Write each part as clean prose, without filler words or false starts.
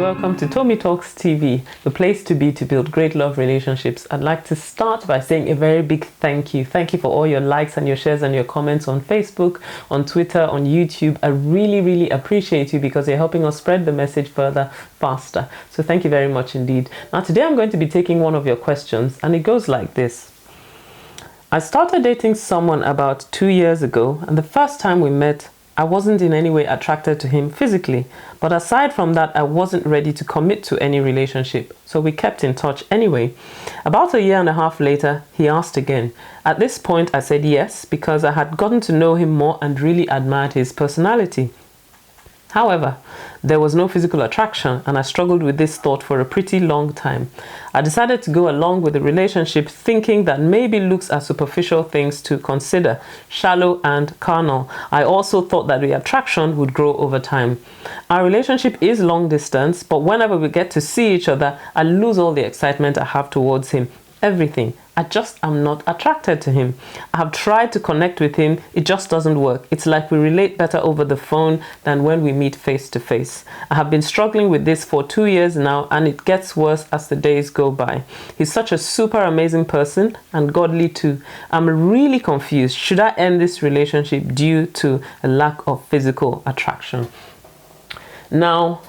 welcome to Tomi Talks TV, the place to be to build great love relationships. I'd like to start by saying a very big thank you. Thank you for all your likes and your shares and your comments on Facebook, on Twitter, on YouTube. I really appreciate you because you're helping us spread the message further, faster. So thank you very much indeed. Now today I'm going to be taking one of your questions and it goes like this. I started dating someone about 2 years ago, and the first time we met, I wasn't in any way attracted to him physically, but aside from that, I wasn't ready to commit to any relationship, so we kept in touch anyway. About a year and a half later, he asked again. At this point, I said yes, because I had gotten to know him more and really admired his personality. However, there was no physical attraction, and I struggled with this thought for a pretty long time. I decided to go along with the relationship thinking that maybe looks are superficial things to consider, shallow and carnal. I also thought that the attraction would grow over time. Our relationship is long distance, but whenever we get to see each other, I lose all the excitement I have towards him. Everything. I just am not attracted to him. I have tried to connect with him. It just doesn't work. It's like we relate better over the phone than when we meet face to face. I have been struggling with this for 2 years now, and it gets worse as the days go by. He's such a super amazing person and godly too. I'm really confused. Should I end this relationship due to a lack of physical attraction? Now,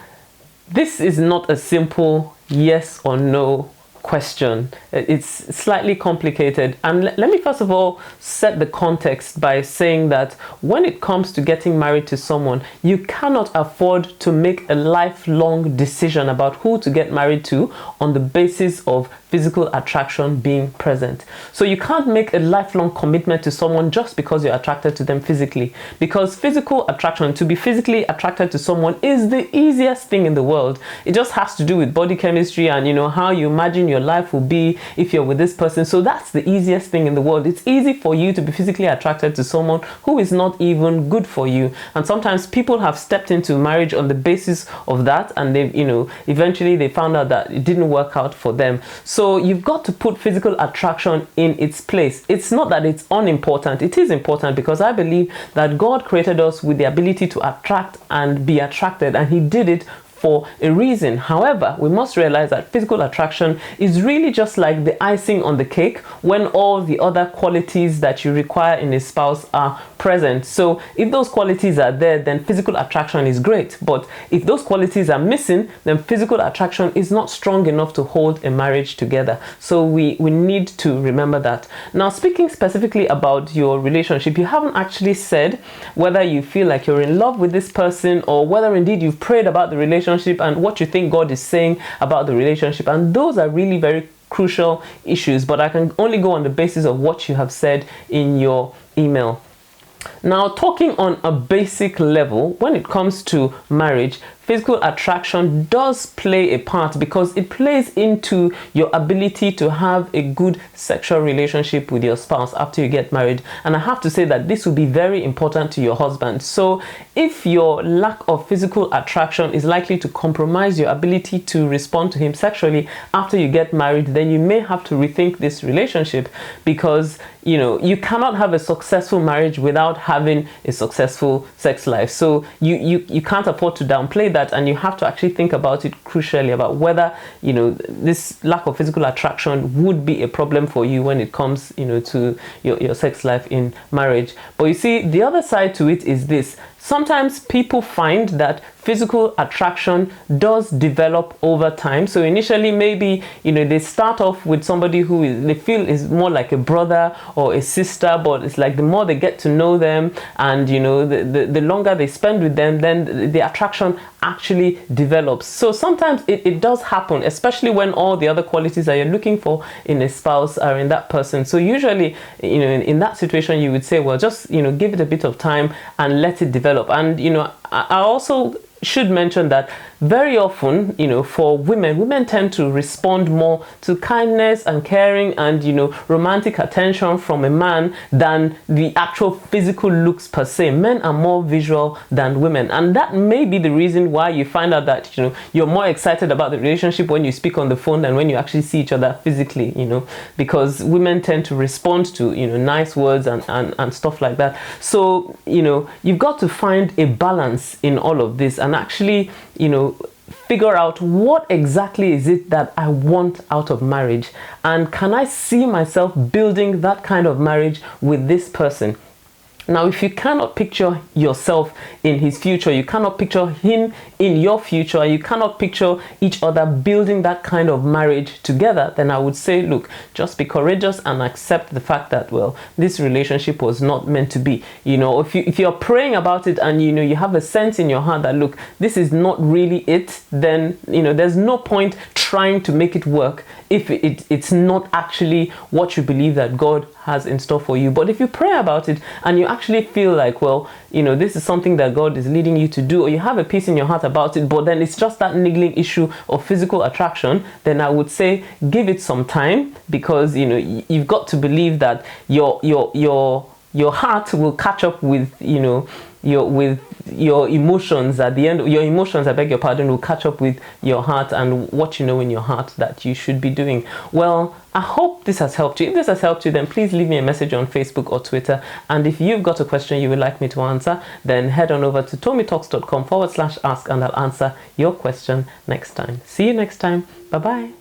this is not a simple yes or no question. It's slightly complicated, and let me first of all set the context by saying that when it comes to getting married to someone, you cannot afford to make a lifelong decision about who to get married to on the basis of physical attraction being present. So you can't make a lifelong commitment to someone just because you're attracted to them physically, because physical attraction, to be physically attracted to someone, is the easiest thing in the world. It just has to do with body chemistry and how you imagine your life will be if you're with this person. So that's the easiest thing in the world. It's easy for you to be physically attracted to someone who is not even good for you. And sometimes people have stepped into marriage on the basis of that, and they eventually they found out that it didn't work out for them. So you've got to put physical attraction in its place. It's not that it's unimportant. It is important, because I believe that God created us with the ability to attract and be attracted, and he did it for a reason. However, we must realize that physical attraction is really just like the icing on the cake when all the other qualities that you require in a spouse are present. So if those qualities are there, then physical attraction is great. But if those qualities are missing, then physical attraction is not strong enough to hold a marriage together. So we need to remember that. Now, speaking specifically about your relationship, you haven't actually said whether you feel like you're in love with this person, or whether indeed you've prayed about the relationship and what you think God is saying about the relationship. And those are really very crucial issues, but I can only go on the basis of what you have said in your email. Now, talking on a basic level, when it comes to marriage, physical attraction does play a part, because it plays into your ability to have a good sexual relationship with your spouse after you get married. And I have to say that this will be very important to your husband. So if your lack of physical attraction is likely to compromise your ability to respond to him sexually after you get married, then you may have to rethink this relationship, because you cannot have a successful marriage without having a successful sex life. So you can't afford to downplay that, and you have to actually think about it crucially, about whether this lack of physical attraction would be a problem for you when it comes to your sex life in marriage. But you see, the other side to it is this. Sometimes people find that physical attraction does develop over time. So initially, maybe they start off with somebody who they feel is more like a brother or a sister, but it's like the more they get to know them, and the longer they spend with them, then the attraction actually develops. So sometimes it does happen, especially when all the other qualities that you're looking for in a spouse are in that person. So usually, in that situation, you would say, well, just give it a bit of time and let it develop. And I also should mention that very often, for women tend to respond more to kindness and caring and, romantic attention from a man than the actual physical looks per se. Men are more visual than women. And that may be the reason why you find out that, you're more excited about the relationship when you speak on the phone than when you actually see each other physically, because women tend to respond to, nice words and stuff like that. So, you've got to find a balance in all of this, and actually, figure out what exactly is it that I want out of marriage, and can I see myself building that kind of marriage with this person. Now, if you cannot picture yourself in his future, you cannot picture him in your future, you cannot picture each other building that kind of marriage together, then I would say, look, just be courageous and accept the fact that, well, this relationship was not meant to be. If you're praying about it and you have a sense in your heart that, look, this is not really it, then there's no point trying to make it work if it's not actually what you believe that God has in store for you. But if you pray about it and you actually feel like, well, this is something that God is leading you to do, or you have a peace in your heart about it, but then it's just that niggling issue of physical attraction, then I would say give it some time, because you've got to believe that your heart will catch up with your emotions at the end. Your emotions, I beg your pardon, will catch up with your heart and what you know in your heart that you should be doing. Well, I hope this has helped you. If this has helped you, then please leave me a message on Facebook or Twitter. And if you've got a question you would like me to answer, then head on over to tomitalks.com/ask and I'll answer your question next time. See you next time. Bye-bye.